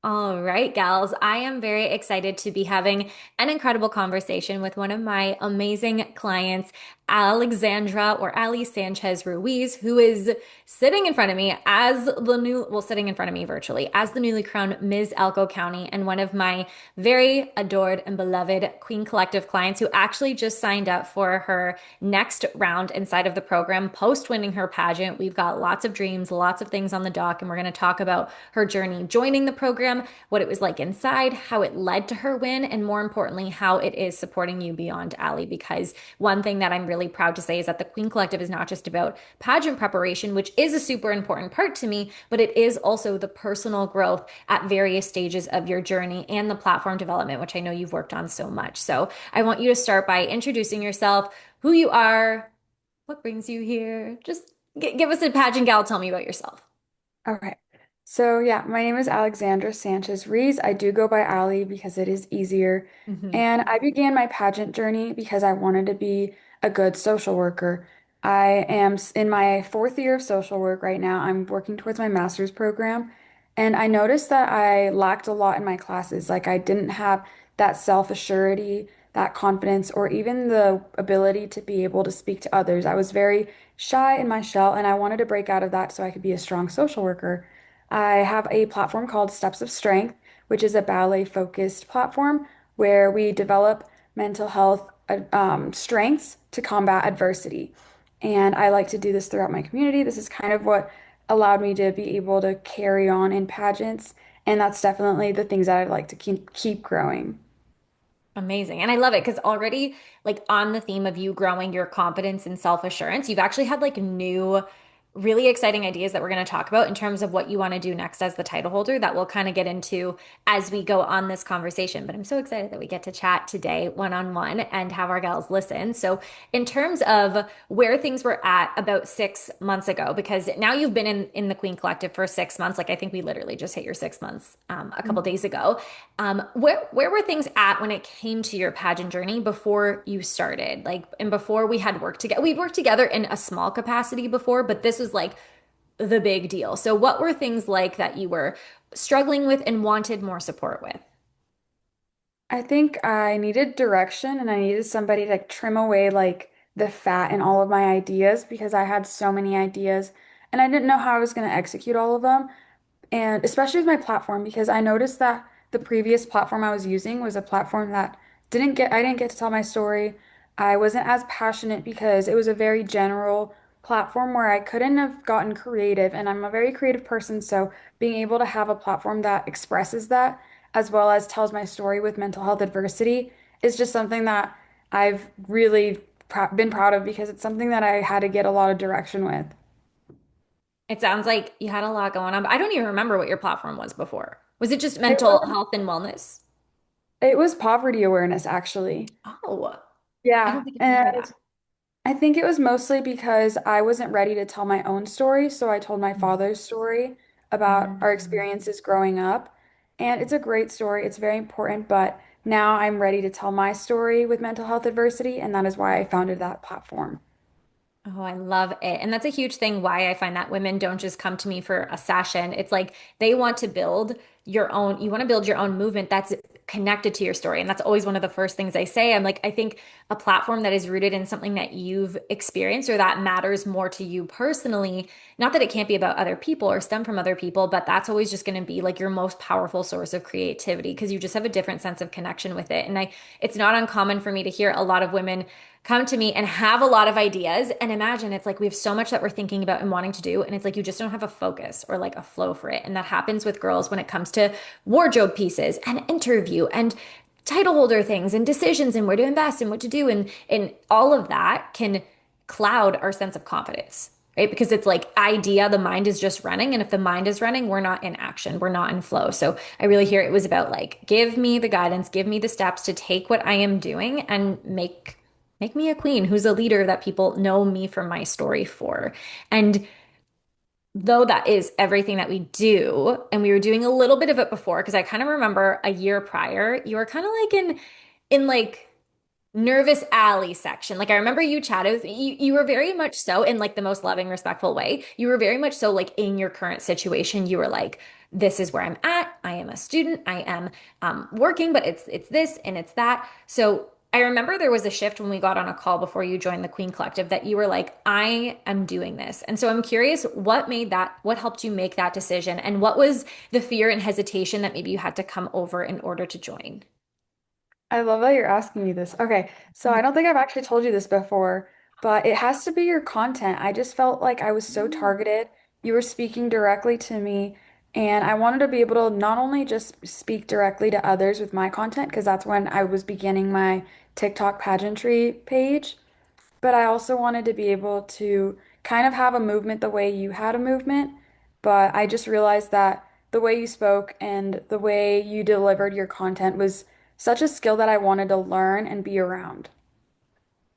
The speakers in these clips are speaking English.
All right, gals. I am very excited to be having an incredible conversation with one of my amazing clients, Alexandra or Ali Sanchez Ruiz, who is sitting in front of me as sitting in front of me virtually as the newly crowned Miss Elko County and one of my very adored and beloved Queen Collective clients who actually just signed up for her next round inside of the program post winning her pageant. We've got lots of dreams, lots of things on the dock, and we're going to talk about her journey joining the program, what it was like inside, how it led to her win, and more importantly, how it is supporting you beyond Ali. Because one thing that I'm really proud to say is that the Queen Collective is not just about pageant preparation, which is a super important part to me, but it is also the personal growth at various stages of your journey and the platform development, which I know you've worked on so much. So I want you to start by introducing yourself, who you are, what brings you here. Just give us a pageant gal, tell me about yourself. Okay. So yeah, my name is Alexandra Sanchez Ruiz. I do go by Ali because it is easier. Mhm. And I began my pageant journey because I wanted to be a good social worker. I am in my fourth year of social work right now. I'm working towards my master's program. And I noticed that I lacked a lot in my classes. Like I didn't have that self-assurity, that confidence, or even the ability to be able to speak to others. I was very shy in my shell, and I wanted to break out of that so I could be a strong social worker. I have a platform called Steps of Strength, which is a ballet-focused platform where we develop mental health strengths to combat adversity. And I like to do this throughout my community. This is kind of what allowed me to be able to carry on in pageants, and that's definitely the things that I'd like to keep growing. Amazing. And I love it because already, like on the theme of you growing your confidence and self-assurance, you've actually had like new, really exciting ideas that we're going to talk about in terms of what you want to do next as the title holder that we'll kind of get into as we go on this conversation. But I'm so excited that we get to chat today one-on-one and have our gals listen. So, in terms of where things were at about 6 months ago, because now you've been in the Queen Collective for 6 months, like I think we literally just hit your 6 months a couple days ago. Where were things at when it came to your pageant journey before you started? Like, and before we had worked together, we'd worked together in a small capacity before, but this was like the big deal. So, what were things like that you were struggling with and wanted more support with? I think I needed direction and I needed somebody to trim away like the fat in all of my ideas because I had so many ideas and I didn't know how I was going to execute all of them. And especially with my platform because I noticed that the previous platform I was using was a platform that I didn't get to tell my story. I wasn't as passionate because it was a very general platform where I couldn't have gotten creative and I'm a very creative person, so being able to have a platform that expresses that as well as tells my story with mental health adversity is just something that I've really been proud of because it's something that I had to get a lot of direction with. It sounds like you had a lot going on, but I don't even remember what your platform was before. Was it just It mental was, health and wellness? it was poverty awareness actually. Oh, I don't Yeah, think I remember and that. I think it was mostly because I wasn't ready to tell my own story, so I told my father's story about our Mm. experiences growing up. And it's a great story, it's very important, but now I'm ready to tell my story with mental health adversity, and that is why I founded that platform. Oh, I love it. And that's a huge thing why I find that women don't just come to me for a session. It's like they want to build your own, you want to build your own movement that's connected to your story. And that's always one of the first things I say. I'm like, I think a platform that is rooted in something that you've experienced or that matters more to you personally, not that it can't be about other people or stem from other people, but that's always just going to be like your most powerful source of creativity because you just have a different sense of connection with it. And it's not uncommon for me to hear a lot of women come to me and have a lot of ideas and imagine it's like we have so much that we're thinking about and wanting to do and it's like you just don't have a focus or like a flow for it, and that happens with girls when it comes to wardrobe pieces and interview and title holder things and decisions and where to invest and what to do, and all of that can cloud our sense of confidence, right? Because it's like idea, the mind is just running, and if the mind is running, we're not in action, we're not in flow. So I really hear it was about like give me the guidance, give me the steps to take what I am doing and make me a queen who's a leader that people know me from my story for. And though that is everything that we do, and we were doing a little bit of it before, because I kind of remember a year prior, you were kind of like in like nervous alley section. Like I remember you chatted with me. You were very much so in like the most loving, respectful way. You were very much so like in your current situation. You were like, this is where I'm at. I am a student. I am working, but it's this and it's that. So I remember there was a shift when we got on a call before you joined the Queen Collective that you were like, I am doing this. And so I'm curious what made that, what helped you make that decision? And what was the fear and hesitation that maybe you had to come over in order to join? I love that you're asking me this. Okay, so I don't think I've actually told you this before, but it has to be your content. I just felt like I was so Mm. targeted. You were speaking directly to me, and I wanted to be able to not only just speak directly to others with my content, because that's when I was beginning my TikTok pageantry page, but I also wanted to be able to kind of have a movement the way you had a movement. But I just realized that the way you spoke and the way you delivered your content was such a skill that I wanted to learn and be around.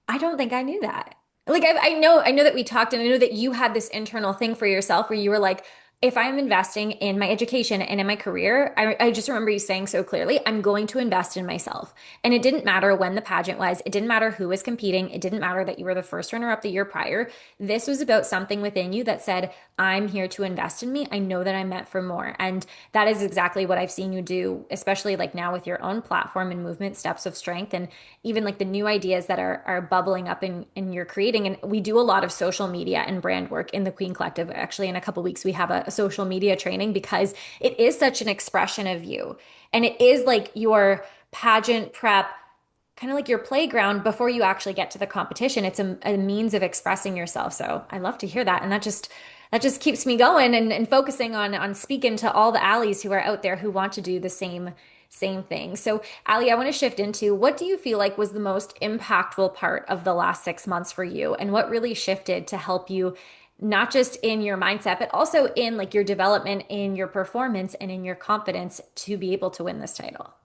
I don't think I knew that. Like I know that we talked, and I know that you had this internal thing for yourself where you were like, if I'm investing in my education and in my career, I just remember you saying so clearly, I'm going to invest in myself. And it didn't matter when the pageant was, it didn't matter who was competing, it didn't matter that you were the first runner-up the year prior. This was about something within you that said, I'm here to invest in me. I know that I'm meant for more. And that is exactly what I've seen you do, especially like now with your own platform and movement, Steps of Strength. And even like the new ideas that are bubbling up in your creating. And we do a lot of social media and brand work in the Queen Collective. Actually, in a couple weeks, we have a social media training because it is such an expression of you. And it is like your pageant prep, kind of like your playground before you actually get to the competition. It's a means of expressing yourself. So I love to hear that. And that just keeps me going and focusing on speaking to all the allies who are out there who want to do the same thing. So Ali, I want to shift into what do you feel like was the most impactful part of the last 6 months for you, and what really shifted to help you not just in your mindset, but also in like your development, in your performance, and in your confidence to be able to win this title?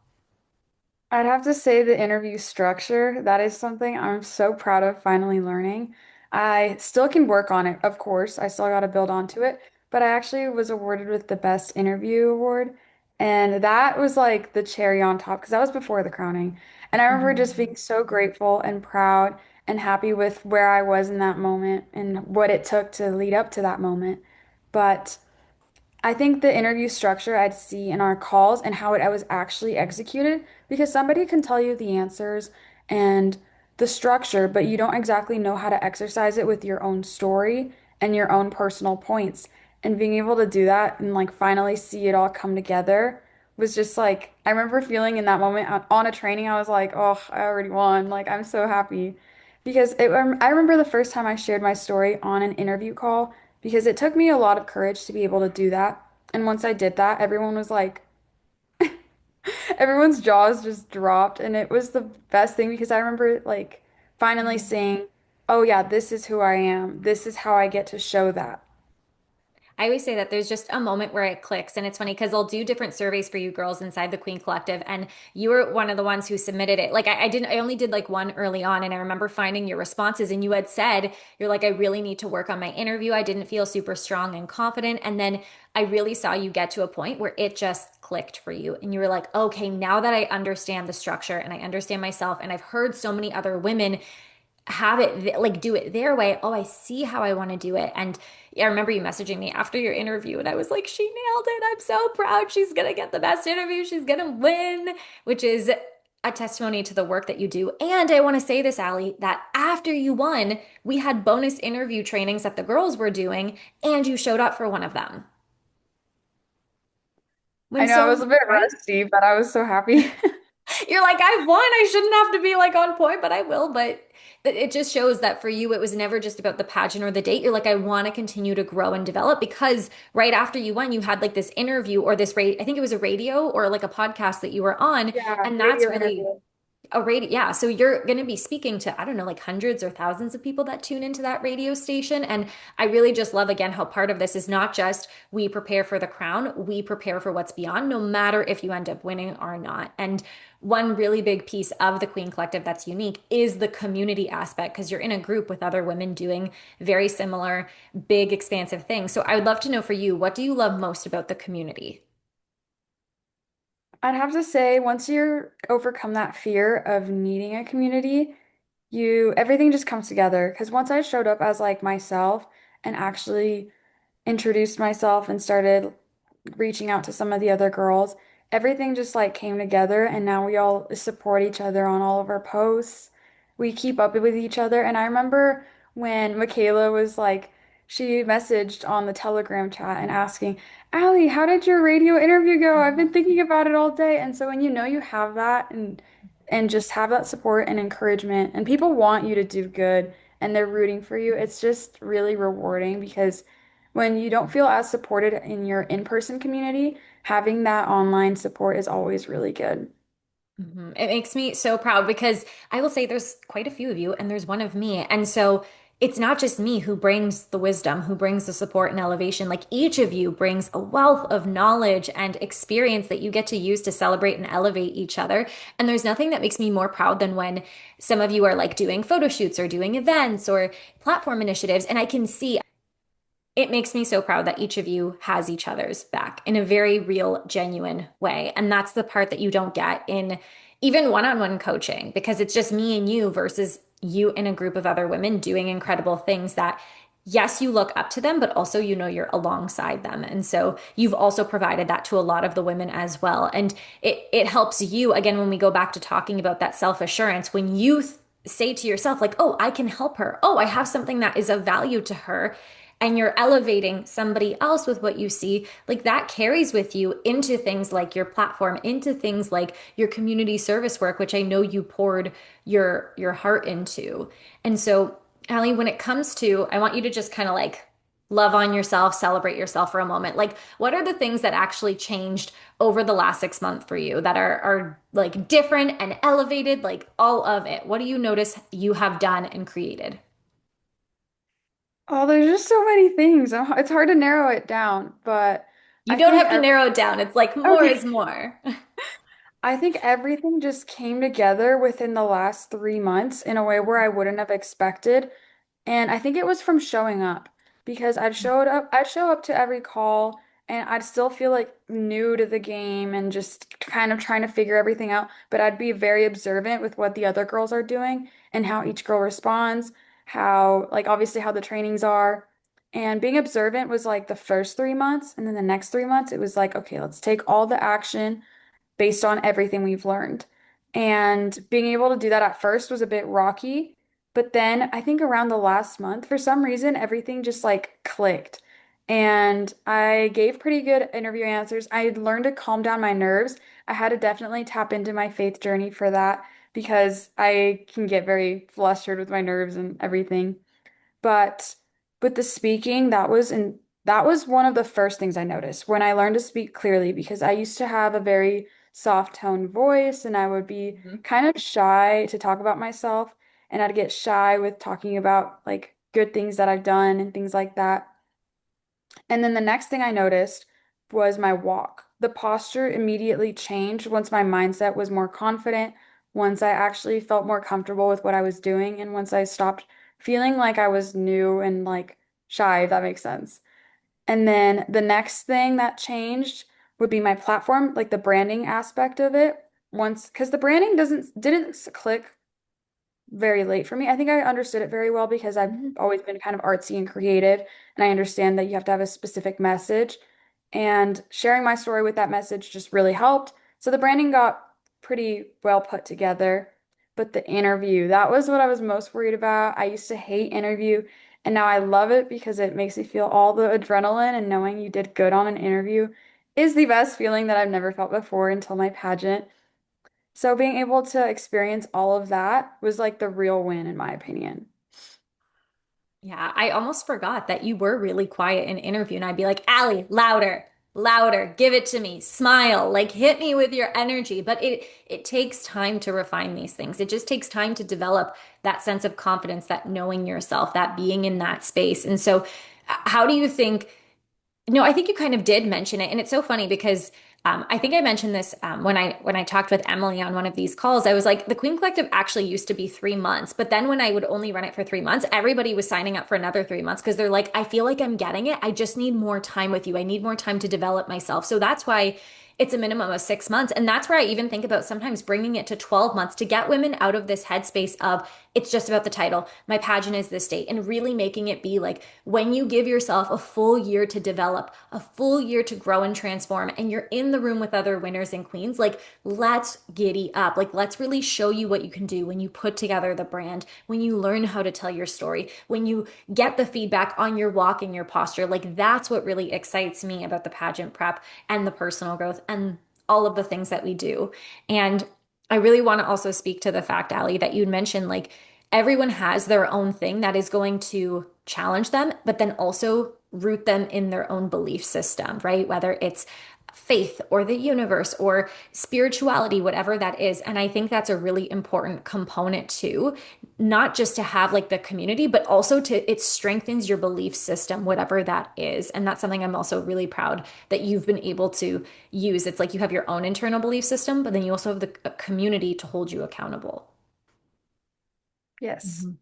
I'd have to say the interview structure, that is something I'm so proud of finally learning. I still can work on it, of course. I still got to build onto it, but I actually was awarded with the best interview award. And that was like the cherry on top because that was before the crowning. And I remember just Mhm. being so grateful and proud and happy with where I was in that moment and what it took to lead up to that moment. But I think the interview structure I'd see in our calls and how it was actually executed, because somebody can tell you the answers and the structure, but you don't exactly know how to exercise it with your own story and your own personal points. And being able to do that and like finally see it all come together was just like, I remember feeling in that moment on a training, I was like, oh, I already won. Like, I'm so happy. Because I remember the first time I shared my story on an interview call because it took me a lot of courage to be able to do that. And once I did that, everyone was like, everyone's jaws just dropped. And it was the best thing because I remember like finally saying, oh, yeah, this is who I am. This is how I get to show that. I always say that there's just a moment where it clicks. And it's funny because I'll do different surveys for you girls inside the Queen Collective. And you were one of the ones who submitted it. Like I only did like one early on. And I remember finding your responses. And you had said, you're like, I really need to work on my interview. I didn't feel super strong and confident. And then I really saw you get to a point where it just clicked for you. And you were like, okay, now that I understand the structure and I understand myself, and I've heard so many other women have it like do it their way. Oh, I see how I want to do it. And yeah, I remember you messaging me after your interview, and I was like, she nailed it. I'm so proud. She's gonna get the best interview. She's gonna win, which is a testimony to the work that you do. And I want to say this, Allie, that after you won, we had bonus interview trainings that the girls were doing, and you showed up for one of them. I When know I so, was a bit right? rusty, but I was so happy. You're like, I've won. I shouldn't have to be like on point, but I will. But it just shows that for you, it was never just about the pageant or the date. You're like, I want to continue to grow and develop because right after you won, you had like this interview or this I think it was a radio or like a podcast that you were on. Yeah, And that's radio really interview. a radio, yeah. So you're going to be speaking to, I don't know, like hundreds or thousands of people that tune into that radio station. And I really just love, again, how part of this is not just we prepare for the crown, we prepare for what's beyond, no matter if you end up winning or not. And one really big piece of the Queen Collective that's unique is the community aspect, because you're in a group with other women doing very similar, big, expansive things. So I would love to know for you, what do you love most about the community? I'd have to say, once you overcome that fear of needing a community, everything just comes together. Because once I showed up as like myself and actually introduced myself and started reaching out to some of the other girls, everything just like came together and now we all support each other on all of our posts. We keep up with each other. And I remember when Michaela was like, she messaged on the Telegram chat and asking, Allie, how did your radio interview go? I've been thinking about it all day. And so when you know you have that and just have that support and encouragement and people want you to do good and they're rooting for you, it's just really rewarding because when you don't feel as supported in your in-person community, having that online support is always really good. It makes me so proud because I will say there's quite a few of you and there's one of me. And so it's not just me who brings the wisdom, who brings the support and elevation. Like each of you brings a wealth of knowledge and experience that you get to use to celebrate and elevate each other. And there's nothing that makes me more proud than when some of you are like doing photo shoots or doing events or platform initiatives. And I can see it makes me so proud that each of you has each other's back in a very real, genuine way. And that's the part that you don't get in even one-on-one coaching because it's just me and you versus you and a group of other women doing incredible things that, yes, you look up to them, but also you know you're alongside them. And so you've also provided that to a lot of the women as well. And it helps you, again, when we go back to talking about that self-assurance, when you say to yourself, like, oh, I can help her. Oh, I have something that is of value to her and you're elevating somebody else with what you see, like that carries with you into things like your platform, into things like your community service work, which I know you poured your heart into. And so, Allie, when it comes to, I want you to just kind of like love on yourself, celebrate yourself for a moment. Like, what are the things that actually changed over the last 6 months for you that are like different and elevated, like all of it? What do you notice you have done and created? Oh, there's just so many things. It's hard to narrow it down, but You I don't think have to narrow it down. It's like more okay. is more. I think everything just came together within the last 3 months in a way where I wouldn't have expected. And I think it was from showing up because I'd show up to every call and I'd still feel like new to the game and just kind of trying to figure everything out. But I'd be very observant with what the other girls are doing and how each girl responds, how, like, obviously how the trainings are. And being observant was like the first 3 months. And then the next 3 months, it was like, okay, let's take all the action based on everything we've learned. And being able to do that at first was a bit rocky, but then I think around the last month, for some reason, everything just like clicked. And I gave pretty good interview answers. I had learned to calm down my nerves. I had to definitely tap into my faith journey for that because I can get very flustered with my nerves and everything. But with the speaking, that was one of the first things I noticed when I learned to speak clearly because I used to have a very soft tone voice and I would be Mhm. kind of shy to talk about myself and I'd get shy with talking about like good things that I've done and things like that. And then the next thing I noticed was my walk. The posture immediately changed once my mindset was more confident, once I actually felt more comfortable with what I was doing, and once I stopped feeling like I was new and like shy, if that makes sense. And then the next thing that changed would be my platform, like the branding aspect of it. Once, because the branding didn't click very late for me. I think I understood it very well because I've Mhm. always been kind of artsy and creative, and I understand that you have to have a specific message. And sharing my story with that message just really helped. So the branding got pretty well put together. But the interview, that was what I was most worried about. I used to hate interview, and now I love it because it makes me feel all the adrenaline, and knowing you did good on an interview is the best feeling that I've never felt before until my pageant. So being able to experience all of that was like the real win, in my opinion. Yeah, I almost forgot that you were really quiet in interview, and I'd be like, Allie, louder, louder, give it to me, smile, like hit me with your energy. But it takes time to refine these things. It just takes time to develop that sense of confidence, that knowing yourself, that being in that space. And so, how do you think? No, I think you kind of did mention it. And it's so funny because I think I mentioned this when I talked with Emily on one of these calls. I was like, the Queen Collective actually used to be 3 months, but then when I would only run it for 3 months, everybody was signing up for another 3 months because they're like, I feel like I'm getting it. I just need more time with you. I need more time to develop myself. So that's why it's a minimum of 6 months. And that's where I even think about sometimes bringing it to 12 months to get women out of this headspace of it's just about the title. My pageant is this date, and really making it be like when you give yourself a full year to develop, a full year to grow and transform, and you're in the room with other winners and queens, like let's giddy up. Like let's really show you what you can do when you put together the brand, when you learn how to tell your story, when you get the feedback on your walk and your posture. Like that's what really excites me about the pageant prep and the personal growth and all of the things that we do. And I really want to also speak to the fact, Allie, that you'd mentioned like everyone has their own thing that is going to challenge them, but then also root them in their own belief system, right? Whether it's faith or the universe or spirituality, whatever that is. And I think that's a really important component too, not just to have like the community, but also to it strengthens your belief system, whatever that is. And that's something I'm also really proud that you've been able to use. It's like you have your own internal belief system, but then you also have the community to hold you accountable. Yes. Mhm.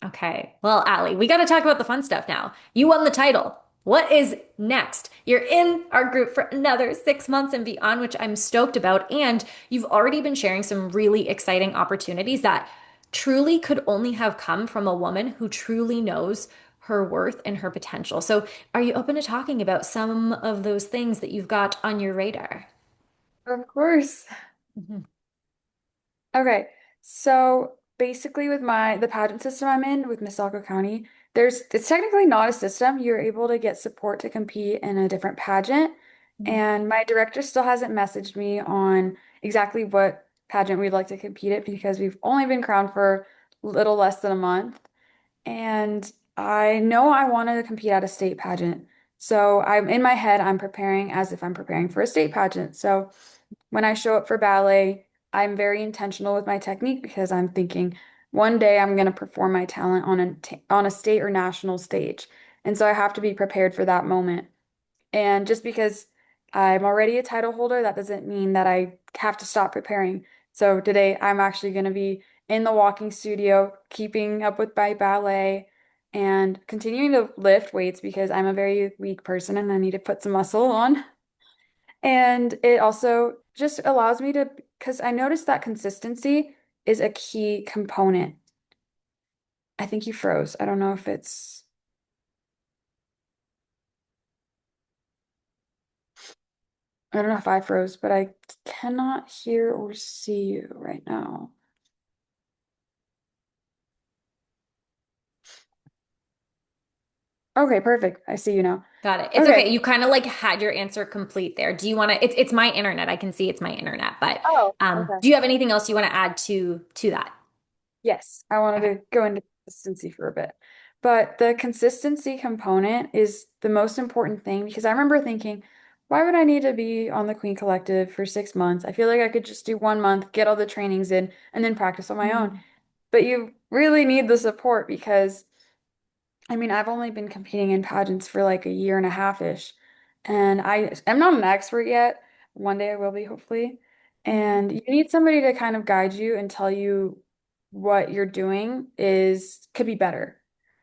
Okay. Well, Allie, we got to talk about the fun stuff now. You won the title. What is next? You're in our group for another 6 months and beyond, which I'm stoked about. And you've already been sharing some really exciting opportunities that truly could only have come from a woman who truly knows her worth and her potential. So, are you open to talking about some of those things that you've got on your radar? Of course. Mhm. Okay, so basically with the pageant system I'm in with Miss Elko County, it's technically not a system. You're able to get support to compete in a different pageant. Mhm. And my director still hasn't messaged me on exactly what pageant we'd like to compete at because we've only been crowned for a little less than a month. And I know I want to compete at a state pageant. So I'm in my head, I'm preparing as if I'm preparing for a state pageant. So when I show up for ballet, I'm very intentional with my technique because I'm thinking one day I'm going to perform my talent on on a state or national stage. And so I have to be prepared for that moment. And just because I'm already a title holder, that doesn't mean that I have to stop preparing. So today I'm actually going to be in the walking studio, keeping up with my ballet and continuing to lift weights because I'm a very weak person and I need to put some muscle on. And it also just allows me to, because I noticed that consistency is a key component. I think you froze. I don't know if I don't know if I froze, but I cannot hear or see you right now. Okay, perfect. I see you now. Got it. It's okay. Okay. You kind of like had your answer complete there. Do you want to? It's my internet. I can see it's my internet, but Oh, okay. do you have anything else you want to add to that? Yes, I wanted Okay. to go into consistency for a bit. But the consistency component is the most important thing because I remember thinking, why would I need to be on the Queen Collective for 6 months? I feel like I could just do 1 month, get all the trainings in, and then practice on my own. Mhm. But you really need the support because I mean, I've only been competing in pageants for like a year and a half-ish, and I'm not an expert yet. One day I will be, hopefully. And you need somebody to kind of guide you and tell you what you're doing is could be better.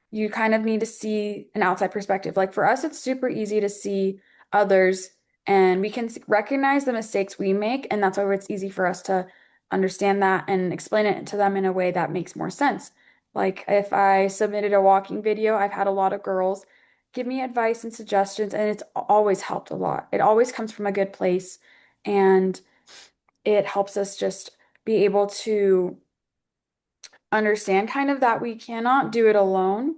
You kind of need to see an outside perspective. Like for us, it's super easy to see others and we can recognize the mistakes we make, and that's why it's easy for us to understand that and explain it to them in a way that makes more sense. Like if I submitted a walking video, I've had a lot of girls give me advice and suggestions, and it's always helped a lot. It always comes from a good place, and it helps us just be able to understand kind of that we cannot do it alone.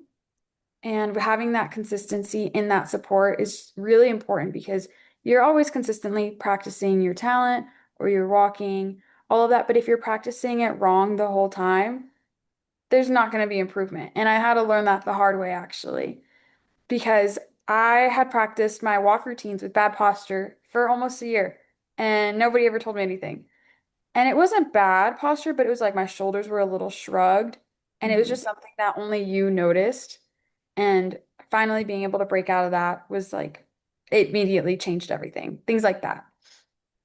And having that consistency in that support is really important because you're always consistently practicing your talent or your walking, all of that. But if you're practicing it wrong the whole time, there's not going to be improvement. And I had to learn that the hard way actually, because I had practiced my walk routines with bad posture for almost a year and nobody ever told me anything. And it wasn't bad posture, but it was like my shoulders were a little shrugged and it was Mhm. just something that only you noticed. And finally being able to break out of that was like, it immediately changed everything. Things like that.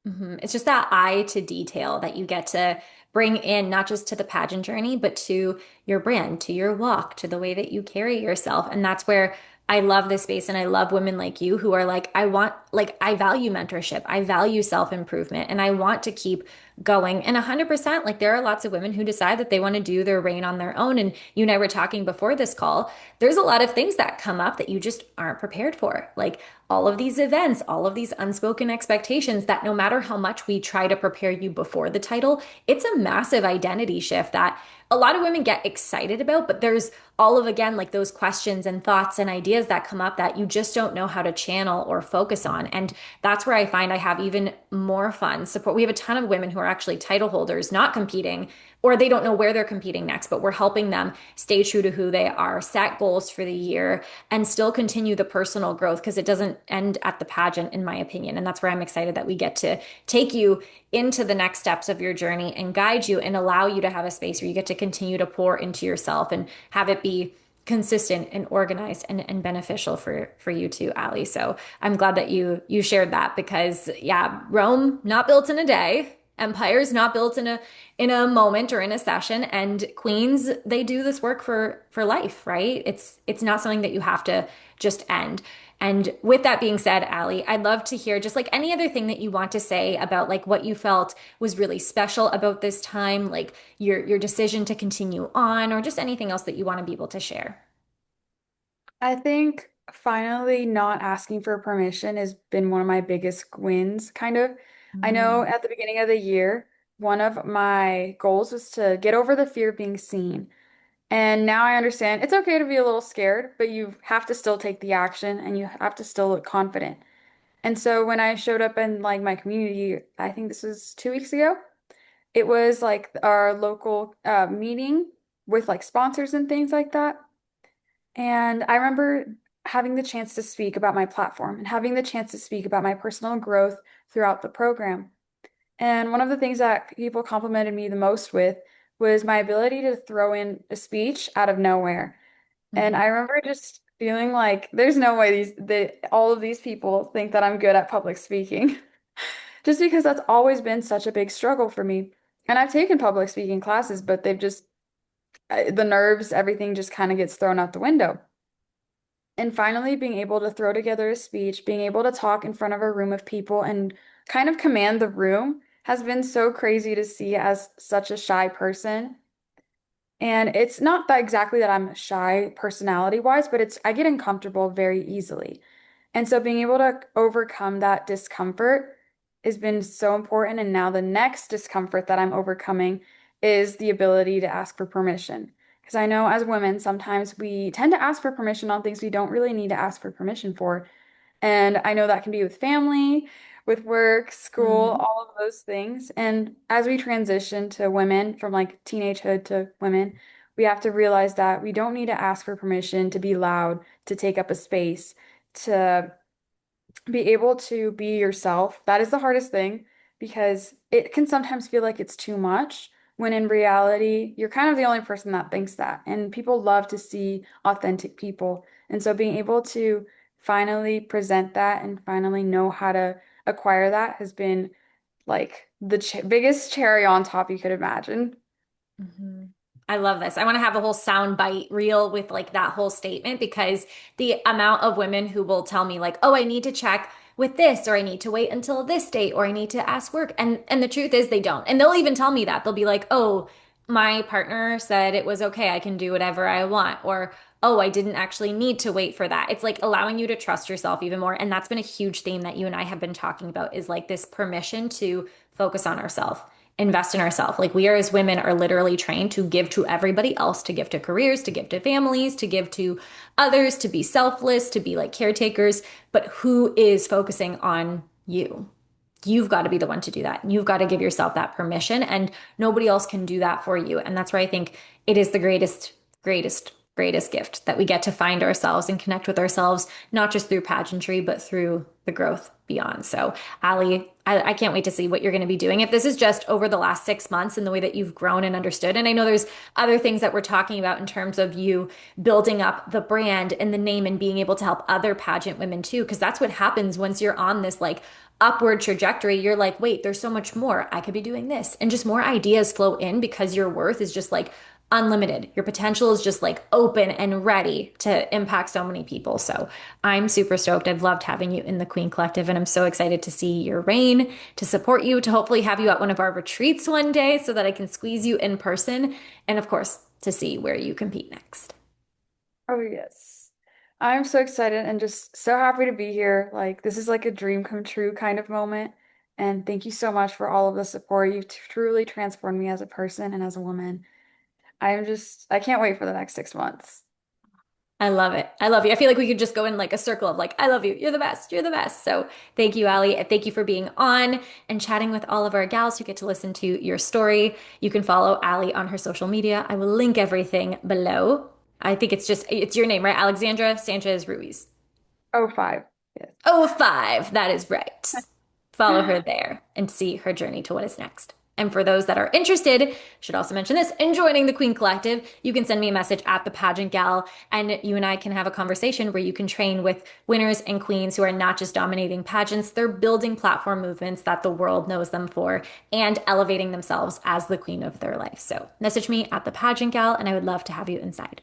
It's just that eye to detail that you get to bring in, not just to the pageant journey, but to your brand, to your walk, to the way that you carry yourself. And that's where I love this space. And I love women like you who are like, I value mentorship, I value self-improvement, and I want to keep going. And 100%, like there are lots of women who decide that they want to do their reign on their own. And you and I were talking before this call, there's a lot of things that come up that you just aren't prepared for. Like, all of these events, all of these unspoken expectations that no matter how much we try to prepare you before the title, it's a massive identity shift that a lot of women get excited about, but there's all of, again, like those questions and thoughts and ideas that come up that you just don't know how to channel or focus on. And that's where I find I have even more fun support. We have a ton of women who are actually title holders, not competing, or they don't know where they're competing next, but we're helping them stay true to who they are, set goals for the year, and still continue the personal growth because it doesn't end at the pageant, in my opinion. And that's where I'm excited that we get to take you into the next steps of your journey and guide you and allow you to have a space where you get to continue to pour into yourself and have it be consistent and organized and beneficial for you too, Allie. So I'm glad that you shared that because yeah, Rome not built in a day. Empire's not built in a moment or in a session, and queens, they do this work for life, right? It's not something that you have to just end. And with that being said, Allie, I'd love to hear just like any other thing that you want to say about like what you felt was really special about this time, like your decision to continue on, or just anything else that you want to be able to share. I think finally not asking for permission has been one of my biggest wins, kind of. I know Mm, at the beginning of the year, one of my goals was to get over the fear of being seen. And now I understand it's okay to be a little scared, but you have to still take the action and you have to still look confident. And so when I showed up in like my community, I think this was 2 weeks ago, it was like our local meeting with like sponsors and things like that. And I remember having the chance to speak about my platform and having the chance to speak about my personal growth throughout the program. And one of the things that people complimented me the most with was my ability to throw in a speech out of nowhere. And mhm, I remember just feeling like there's no way all of these people think that I'm good at public speaking. Just because that's always been such a big struggle for me. And I've taken public speaking classes, but they've just the nerves, everything just kind of gets thrown out the window. And finally, being able to throw together a speech, being able to talk in front of a room of people and kind of command the room has been so crazy to see as such a shy person. And it's not that exactly that I'm shy personality wise, but it's I get uncomfortable very easily. And so being able to overcome that discomfort has been so important. And now the next discomfort that I'm overcoming is the ability to ask for permission. Because I know as women, sometimes we tend to ask for permission on things we don't really need to ask for permission for. And I know that can be with family, with work, school, mhm, all of those things. And as we transition to women from like teenagehood to women, we have to realize that we don't need to ask for permission to be loud, to take up a space, to be able to be yourself. That is the hardest thing because it can sometimes feel like it's too much, when in reality, you're kind of the only person that thinks that. And people love to see authentic people. And so being able to finally present that and finally know how to acquire that has been like the ch biggest cherry on top you could imagine. mhm. I love this. I want to have a whole sound bite reel with like that whole statement because the amount of women who will tell me like, "Oh, I need to check with this or I need to wait until this date or I need to ask work." And the truth is they don't. And they'll even tell me that. They'll be like, "Oh, my partner said it was okay. I can do whatever I want." Or, "Oh, I didn't actually need to wait for that." It's like allowing you to trust yourself even more. And that's been a huge theme that you and I have been talking about is like this permission to focus on ourselves, invest in ourselves. Like we are as women are literally trained to give to everybody else, to give to careers, to give to families, to give to others, to be selfless, to be like caretakers. But who is focusing on you? You've got to be the one to do that. You've got to give yourself that permission, and nobody else can do that for you. And that's where I think it is the greatest gift that we get to find ourselves and connect with ourselves, not just through pageantry, but through the growth beyond. So, Allie, I can't wait to see what you're going to be doing. If this is just over the last 6 months and the way that you've grown and understood, and I know there's other things that we're talking about in terms of you building up the brand and the name and being able to help other pageant women too, because that's what happens once you're on this like upward trajectory, you're like, wait, there's so much more. I could be doing this. And just more ideas flow in because your worth is just like unlimited. Your potential is just like open and ready to impact so many people. So I'm super stoked. I've loved having you in the Queen Collective, and I'm so excited to see your reign, to support you, to hopefully have you at one of our retreats one day so that I can squeeze you in person. And of course, to see where you compete next. Oh, yes. I'm so excited and just so happy to be here. Like, this is like a dream come true kind of moment. And thank you so much for all of the support. You've truly transformed me as a person and as a woman. I can't wait for the next 6 months. I love it. I love you. I feel like we could just go in like a circle of like, I love you. You're the best. You're the best. So thank you, Allie. And thank you for being on and chatting with all of our gals who get to listen to your story. You can follow Allie on her social media. I will link everything below. I think it's your name, right? Alexandra Sanchez Ruiz. Oh, five. Yes. Oh, 5. That is right. Follow her there and see her journey to what is next. And for those that are interested, should also mention this, in joining the Queen Collective, you can send me a message at the Pageant Gal, and you and I can have a conversation where you can train with winners and queens who are not just dominating pageants, they're building platform movements that the world knows them for and elevating themselves as the queen of their life. So message me at the Pageant Gal, and I would love to have you inside.